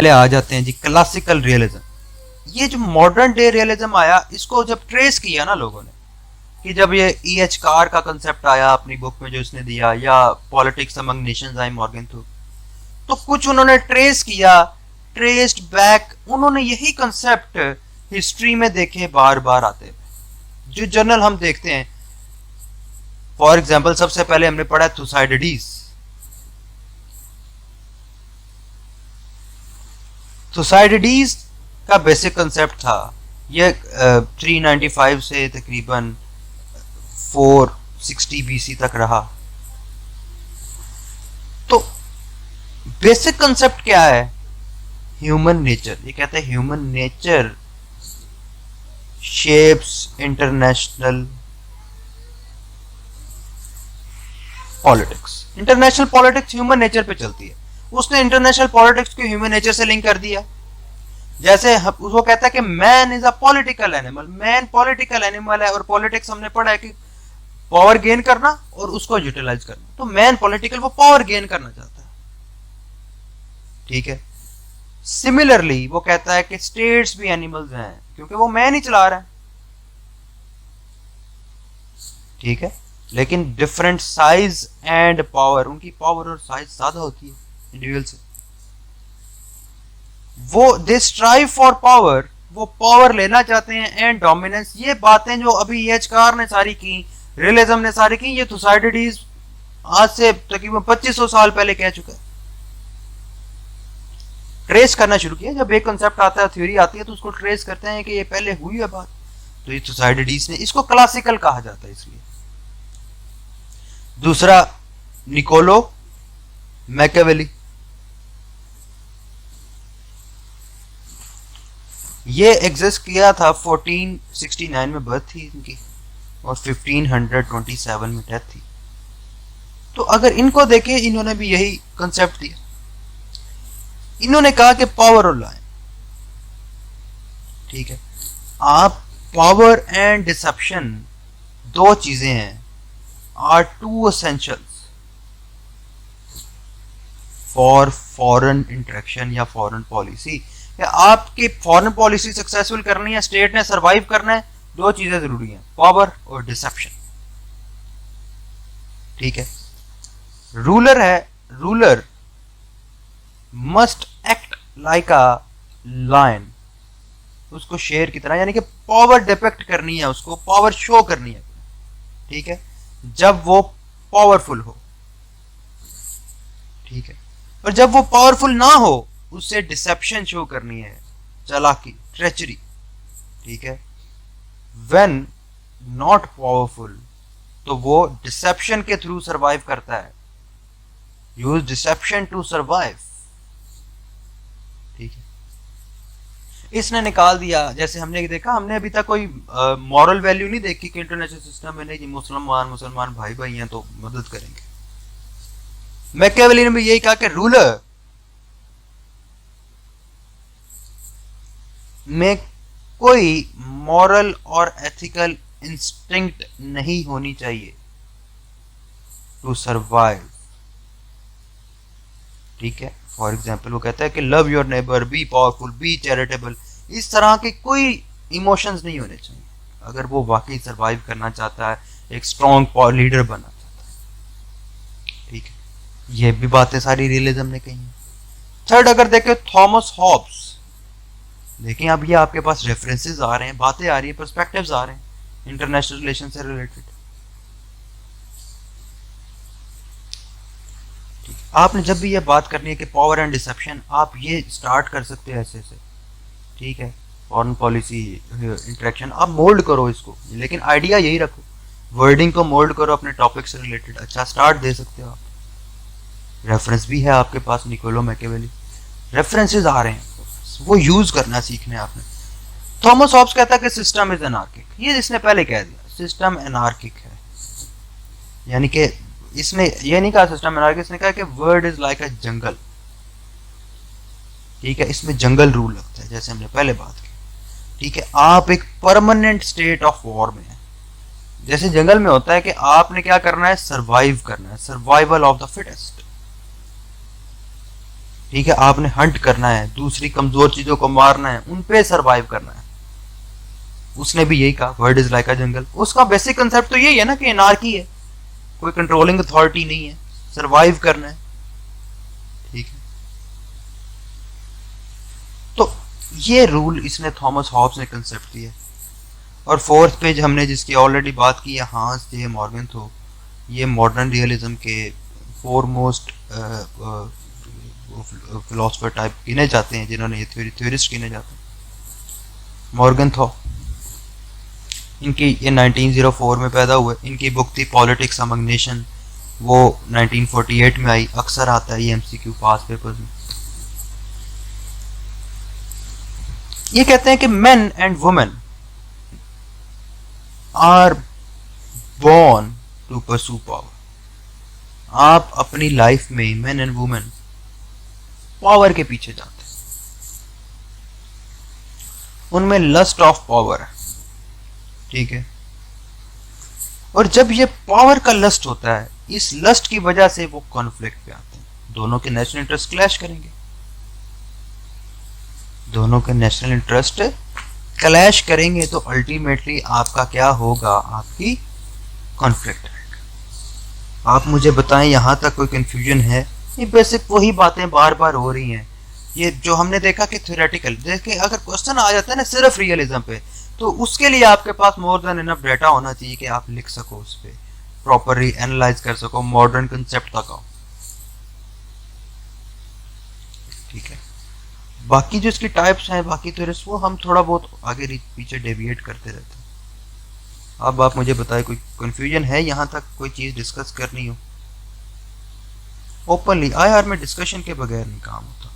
पहले आ जाते हैं जी क्लासिकल रियलिज्म। ये जो मॉडर्न डे रियलिज्म आया, इसको जब ट्रेस किया ना लोगों ने, कि जब ये E.H. कार का कंसेप्ट आया अपनी बुक में जो इसने दिया, या पॉलिटिक्स अमंग नेशंस आई मॉर्गन थ्रू, तो कुछ उन्होंने ट्रेस किया, ट्रेस्ड बैक, उन्होंने यही कंसेप्ट हिस्ट्री में देखे बार बार आते हुए। जो जर्नल हम देखते हैं, फॉर एग्जाम्पल सबसे पहले हमने पढ़ा थुसाइडिडीज। थुसाइडिडीज का बेसिक कंसेप्ट था, ये 395 से तकरीबन 460 BC तक रहा। तो बेसिक कंसेप्ट क्या है? Human nature. ये कहते हैं human nature shapes international politics. International politics human nature पे चलती है। उसने इंटरनेशनल पॉलिटिक्स को ह्यूमन नेचर से लिंक कर दिया। जैसे वो कहता है कि man is a political animal, man political animal है, और पॉलिटिक्स हमने पढ़ा है कि पावर गेन करना और उसको यूटिलाइज करना। तो मैन पॉलिटिकल, वो पावर गेन करना चाहता है, ठीक है। सिमिलरली वो कहता है कि स्टेट्स भी एनिमल्स हैं, क्योंकि वो मैन ही चला रहा है, ठीक है। लेकिन डिफरेंट साइज एंड पावर, उनकी पावर और साइज ज्यादा होती है इंडिविजुअल से। वो दे स्ट्राइव फॉर पावर, वो पावर लेना चाहते हैं, एंड डोमिनेंस। ये बातें जो अभी E.H. कार ने सारी की, रियलिज्म ने सारी की, ये थुसाइडिडीज आज से तकरीबन 2500 साल पहले कह चुका है। ट्रेस करना शुरू किया। जब एक कंसेप्ट आता है, थ्योरी आती है, तो उसको ट्रेस करते हैं कि ये पहले हुई है बात। तो ये थुसाइडिडीज ने, इसको क्लासिकल कहा जाता है इसलिए। दूसरा निकोलो मैकियावेली, ये एग्जिस्ट किया था, 1469 में बर्थ थी इनकी और 1527 में डेथ थी। तो अगर इनको देखें, इन्होंने भी यही कंसेप्ट दिया। इन्होंने कहा कि पावर और लाइन, ठीक है। आप पावर एंड डिसेप्शन, दो चीजें हैं, are two essentials for foreign interaction या फॉरेन पॉलिसी। आपकी फॉरेन पॉलिसी सक्सेसफुल करनी है, स्टेट ने सरवाइव करना है, दो चीजें जरूरी हैं, पावर और डिसेप्शन, ठीक है। रूलर है, ruler must act like a lion, उसको शेर की तरह, यानी कि पावर डिपेक्ट करनी है, उसको पावर शो करनी है, ठीक है, जब वो पावरफुल हो, ठीक है। और जब वो पावरफुल ना हो, उससे डिसेप्शन शो करनी है, चालाकी, ट्रेचरी, ठीक है। व्हेन नॉट पावरफुल, तो वो डिसेप्शन के थ्रू सरवाइव करता है, यूज डिसेप्शन टू सरवाइव, ठीक है। इसने निकाल दिया, जैसे हमने देखा, हमने अभी तक कोई मॉरल वैल्यू नहीं देखी कि इंटरनेशनल सिस्टम में नहीं, मुसलमान भाई भाई हैं तो मदद करेंगे। मैकियावेली ने भी यही कहा कि रूलर में कोई मॉरल और एथिकल इंस्टिंक्ट नहीं होनी चाहिए टू सरवाइव, ठीक है। फॉर एग्जाम्पल वो कहता है कि love your neighbour, be powerful, be charitable, इस तरह के कोई इमोशंस नहीं होने चाहिए अगर वो वाकई सरवाइव करना चाहता है, एक स्ट्रॉन्ग लीडर बनना चाहता है, ठीक है। ये भी बातें सारी रियलिज्म ने कही हैं। थर्ड अगर देखें, थॉमस हॉब्स, देखें अब ये आपके पास रेफरेंसेस आ रहे हैं, बातें आ रही हैं, पर्सपेक्टिव्स आ रहे हैं इंटरनेशनल रिलेशन से रिलेटेड। आपने जब भी ये बात करनी है कि पावर एंड डिसेप्शन, आप ये स्टार्ट कर सकते हैं ऐसे से, ठीक है। फॉरेन पॉलिसी इंटरेक्शन, आप मोल्ड करो इसको, लेकिन आइडिया यही रखो, वर्डिंग को मोल्ड करो अपने टॉपिक से रिलेटेड, अच्छा स्टार्ट दे सकते हो आप। रेफरेंस भी है आपके पास, निकोलो मैकियावेली, रेफरेंसेस आ रहे हैं, वो यूज करना सीखने आपने। थॉमस हॉब्स कहता है कि सिस्टम इज एनार्किक, ये इसने पहले कह दिया, सिस्टम एनार्किक है, यानी कि इसने ये नहीं कहा सिस्टम एनार्किक, इसने कहा कि वर्ड इज लाइक अ जंगल, ठीक है। इसमें जंगल रूल लगता है, जैसे हमने पहले बात की, ठीक है। आप एक परमानेंट स्टेट ऑफ वॉर में है, जैसे जंगल में होता है कि आपने क्या करना है, सर्वाइव करना है, सर्वाइवल ऑफ द फिटेस्ट, ठीक है, आपने हंट करना है, दूसरी कमजोर चीजों को मारना है, उन पे सरवाइव करना है। उसने भी यही कहा, वर्ल्ड इज लाइक अ जंगल। उसका बेसिक कंसेप्ट तो यही है ना कि एनार्की है, कोई कंट्रोलिंग अथॉरिटी नहीं है, सरवाइव करना है। ठीक है, तो ये रूल इसने थॉमस हॉब्स ने कंसेप्ट दिया। और फोर्थ पेज हमने जिसकी ऑलरेडी बात की है, हांस जे मॉर्गनथो, ये मॉडर्न रियलिज्म के फोरमोस्ट फिलोसफर टाइप गिने जाते हैं, जिन्होंने ये थ्योरिस्ट गिने जाते हैं। मॉर्गनथो, इनकी ये 1904 में पैदा हुए। इनकी बुक थी पॉलिटिक्स अमंग नेशन, वो 1948 में आई। अक्सर आता है ये एमसीक्यू पास पेपर्स में। ये कहते हैं कि men and women are born to pursue power. आप अपनी लाइफ में मेन एंड वुमेन पावर के पीछे जाते हैं, उनमें लस्ट ऑफ पावर है। ठीक है, और जब ये पावर का लस्ट होता है, इस लस्ट की वजह से वो कॉन्फ्लिक्ट पे आते हैं। दोनों के नेशनल इंटरेस्ट क्लैश करेंगे, दोनों के नेशनल इंटरेस्ट क्लैश करेंगे, तो अल्टीमेटली आपका क्या होगा, आपकी कॉन्फ्लिक्ट आएगा। आप मुझे बताएं, यहां तक कोई कंफ्यूजन है? ये बेसिक वही बातें बार बार हो रही हैं। ये जो हमने देखा कि थ्योरेटिकल, देखिए अगर क्वेश्चन आ जाता है ना सिर्फ रियलिज्म पे, तो उसके लिए आपके पास मोर देन इनफ डाटा होना चाहिए कि आप लिख सको, उस पर प्रॉपरली एनालाइज कर सको, मॉडर्न कंसेप्ट तक आओ। ठीक है, बाकी जो इसकी टाइप्स हैं, बाकी तो वो हम थोड़ा बहुत आगे पीछे डेविएट करते रहते हैं। अब आप मुझे बताएं, कोई कंफ्यूजन है यहाँ तक, कोई चीज़ डिस्कस करनी हो ओपनली। आईआर में डिस्कशन के बगैर नहीं काम होता।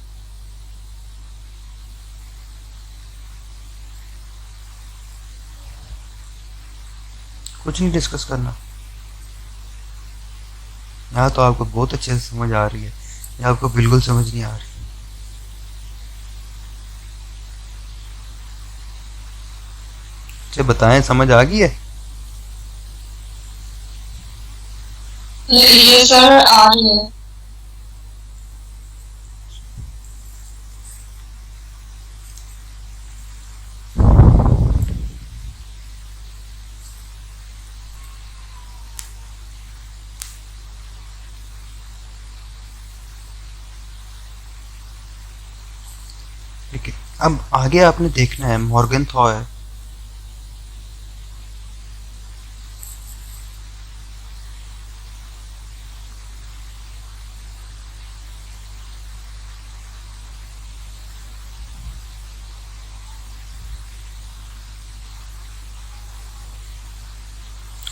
कुछ नहीं डिस्कस करना। यहाँ तो आपको बहुत अच्छे से समझ आ रही है, या आपको बिल्कुल समझ नहीं आ रही? अच्छा बताएं, समझ आ गई है? ये सर आ रही है। ठीक है, अब आगे आपने देखना है मॉर्गनथॉ है।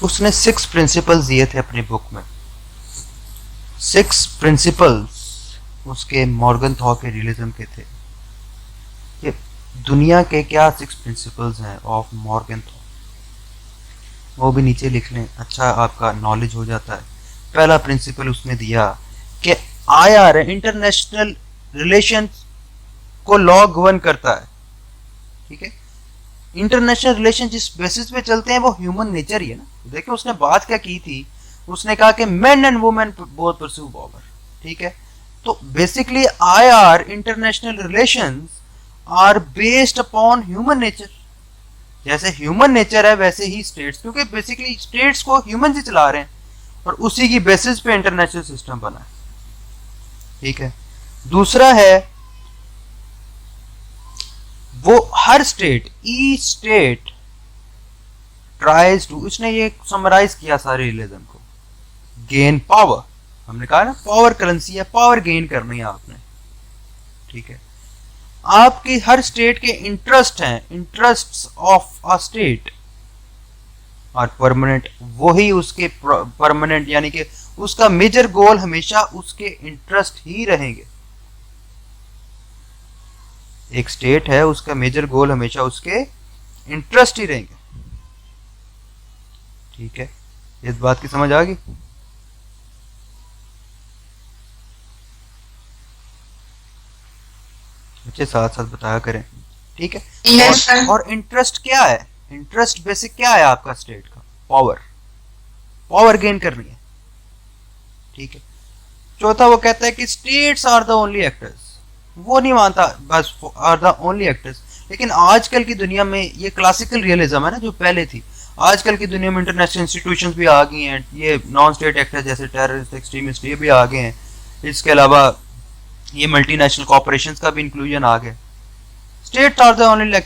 उसने 6 प्रिंसिपल्स दिए थे अपनी बुक में। 6 प्रिंसिपल्स उसके मॉर्गनथॉ के रियलिज्म के थे। ये दुनिया के क्या 6 प्रिंसिपल्स हैं ऑफ मॉर्गनथॉ, वो भी नीचे लिख लें, अच्छा आपका नॉलेज हो जाता है। पहला प्रिंसिपल उसने दिया कि आईआर इंटरनेशनल रिलेशंस को लॉ गवर्न करता है। ठीक है, इंटरनेशनल रिलेशन जिस बेसिस पे चलते हैं वो ह्यूमन नेचर ही है ना। देखिए उसने बात क्या की थी, उसने कहा कि men and women both pursue power. ठीक है, तो basically IR international relations are based upon human nature. जैसे ह्यूमन नेचर है वैसे ही स्टेट्स, क्योंकि बेसिकली स्टेट्स को ह्यूमन ही चला रहे हैं और उसी की बेसिस पे इंटरनेशनल सिस्टम बना है। ठीक है, दूसरा है वो हर state, each state tries to, उसने ये समराइज किया सारे रियलिज्म को, गेन पावर। हमने कहा ना पावर करेंसी है, पावर गेन करनी है आपने। ठीक है, आपकी हर स्टेट के इंटरेस्ट हैं, इंटरेस्ट्स ऑफ अ स्टेट और परमानेंट, वही उसके परमानेंट, यानी कि उसका मेजर गोल हमेशा उसके इंटरेस्ट ही रहेंगे। एक स्टेट है, उसका मेजर गोल हमेशा उसके इंटरेस्ट ही रहेंगे। ठीक है, इस बात की समझ आ गई? बच्चे साथ साथ बताया करें। ठीक है, Yes, sir. और इंटरेस्ट क्या है? इंटरेस्ट बेसिक क्या है आपका स्टेट का? पावर, पावर गेन करनी है। ठीक है, चौथा वो कहता है कि states are the only actors. वो नहीं मानता, बस आर द ओनली एक्टर्स। लेकिन आजकल की दुनिया में ये क्लासिकल रियलिज्म है ना जो पहले थी। आजकल की दुनिया में इंटरनेशनल इंस्टीट्यूशंस भी आ गई हैं, ये नॉन स्टेट एक्टर्स जैसे टेररिस्ट एक्सट्रीमिस्ट ये भी आ गए हैं। इसके अलावा ये मल्टीनेशनल कॉर्पोरेशंस का भी इंक्लूजन आ गया। States are the only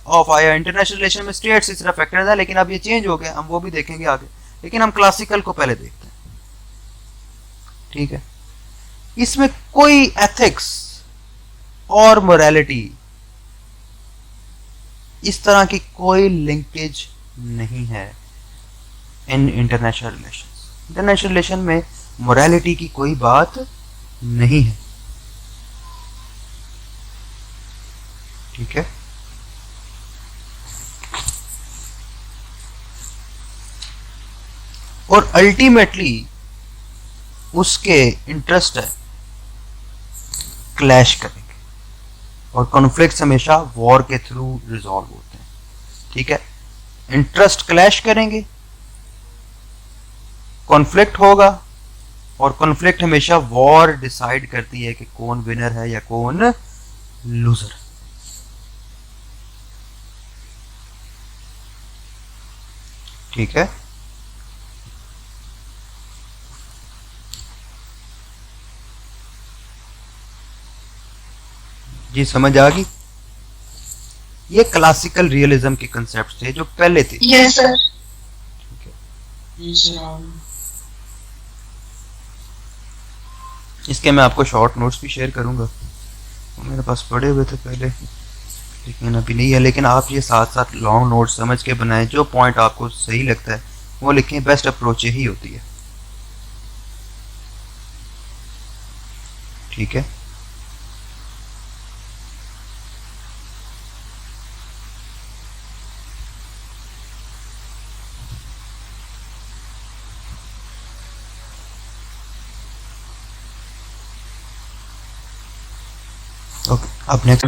of आया, इंटरनेशनल रिलेशन में स्टेट्स ही सिर्फ फैक्टर है, लेकिन अब ये चेंज हो गया, हम वो भी देखेंगे आगे। लेकिन हम क्लासिकल को पहले देखते हैं, ठीक है। इसमें कोई एथिक्स और मोरालिटी इस तरह की कोई लिंकेज नहीं है in international relations. International relation में मोरालिटी की कोई बात नहीं है, ठीक है। और अल्टीमेटली उसके इंटरेस्ट है क्लैश करेंगे, और कॉन्फ्लिक्ट्स हमेशा वॉर के थ्रू रिजॉल्व होते हैं, ठीक है। इंटरेस्ट क्लैश करेंगे, कॉन्फ्लिक्ट होगा, और कॉन्फ्लिक्ट हमेशा वॉर डिसाइड करती है कि कौन विनर है या कौन लूजर है। ठीक है, जी समझ आ गई। ये क्लासिकल रियलिज्म के कंसेप्ट थे जो पहले थे। Yes sir. ठीक है, इसके मैं आपको शॉर्ट नोट्स भी शेयर करूंगा, वो मेरे पास पड़े हुए थे पहले, लेकिन अभी नहीं है। लेकिन आप ये साथ साथ लॉन्ग नोट्स समझ के बनाएं, जो पॉइंट आपको सही लगता है वो लिखें, बेस्ट अप्रोच यही होती है, ठीक है। ओके, अब नेक्स्ट